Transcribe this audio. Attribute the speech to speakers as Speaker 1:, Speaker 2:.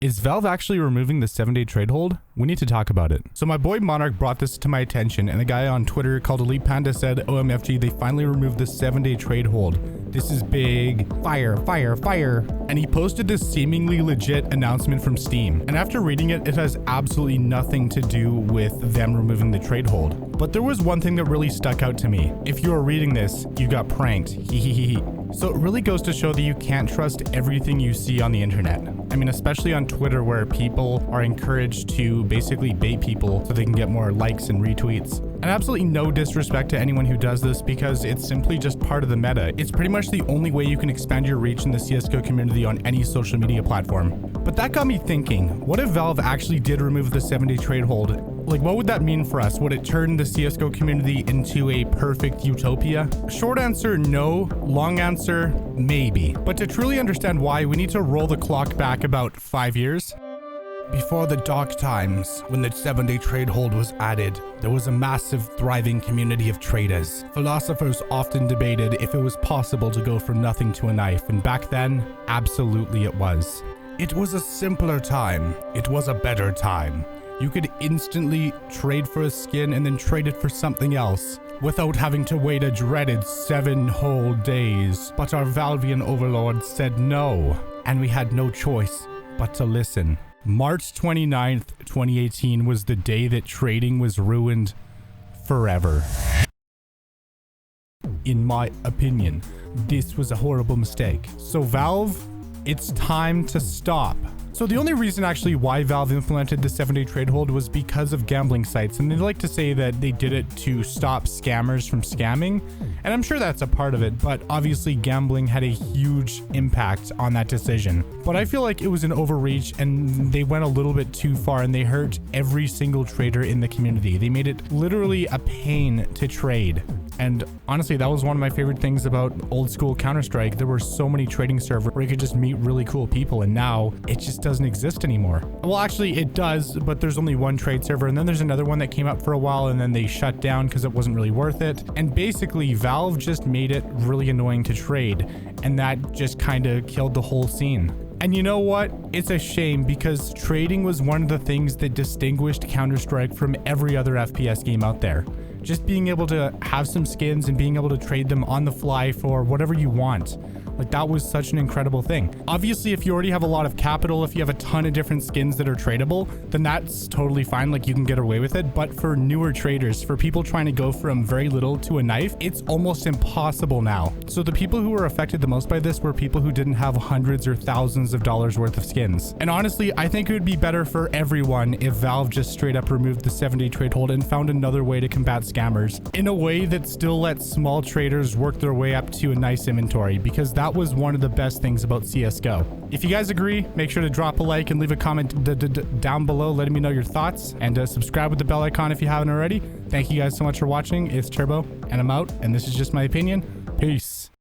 Speaker 1: Is Valve actually removing the 7-day trade hold? We need to talk about it. So my boy Monarch brought this to my attention, and a guy on Twitter called Elite Panda said, OMFG, they finally removed the 7-day trade hold. This is big. Fire, fire, fire. And he posted this seemingly legit announcement from Steam. And after reading it, it has absolutely nothing to do with them removing the trade hold. But there was one thing that really stuck out to me. If you are reading this, you got pranked. So it really goes to show that you can't trust everything you see on the internet. I mean, especially on Twitter, where people are encouraged to basically bait people so they can get more likes and retweets. And absolutely no disrespect to anyone who does this, because it's simply just part of the meta. It's pretty much the only way you can expand your reach in the CSGO community on any social media platform. But that got me thinking, what if Valve actually did remove the 7-day trade hold? Like, what would that mean for us? Would it turn the CSGO community into a perfect utopia? Short answer, no. Long answer, maybe. But to truly understand why, we need to roll the clock back about 5 years. Before the dark times, when the 7-day trade hold was added, there was a massive, thriving community of traders. Philosophers often debated if it was possible to go from nothing to a knife, and back then, absolutely it was. It was a simpler time. It was a better time. You could instantly trade for a skin and then trade it for something else without having to wait a dreaded 7 whole days. But our Valvian overlord said no, and we had no choice but to listen. March 29th, 2018 was the day that trading was ruined forever. In my opinion, this was a horrible mistake. So Valve, it's time to stop. So the only reason actually why Valve implemented the 7-day trade hold was because of gambling sites, and they like to say that they did it to stop scammers from scamming, and I'm sure that's a part of it, but obviously gambling had a huge impact on that decision. But I feel like it was an overreach, and they went a little bit too far, and they hurt every single trader in the community. They made it literally a pain to trade. And honestly, that was one of my favorite things about old school Counter-Strike. There were so many trading servers where you could just meet really cool people, and now it just doesn't exist anymore. Well, actually it does, but there's only one trade server, and then there's another one that came up for a while, and then they shut down because it wasn't really worth it. And basically Valve just made it really annoying to trade, and that just kind of killed the whole scene. And you know what? It's a shame, because trading was one of the things that distinguished Counter-Strike from every other FPS game out there. Just being able to have some skins and being able to trade them on the fly for whatever you want. Like, that was such an incredible thing. Obviously, if you already have a lot of capital, if you have a ton of different skins that are tradable, then that's totally fine. Like, you can get away with it. But for newer traders, for people trying to go from very little to a knife, it's almost impossible now. So the people who were affected the most by this were people who didn't have hundreds or thousands of dollars worth of skins. And honestly, I think it would be better for everyone if Valve just straight up removed the 7-day trade hold and found another way to combat scammers in a way that still lets small traders work their way up to a nice inventory, because that was one of the best things about CSGO. If you guys agree, make sure to drop a like and leave a comment down below letting me know your thoughts, and subscribe with the bell icon if you haven't already. Thank you guys so much for watching. It's Turbo, and I'm out, and this is just my opinion. Peace.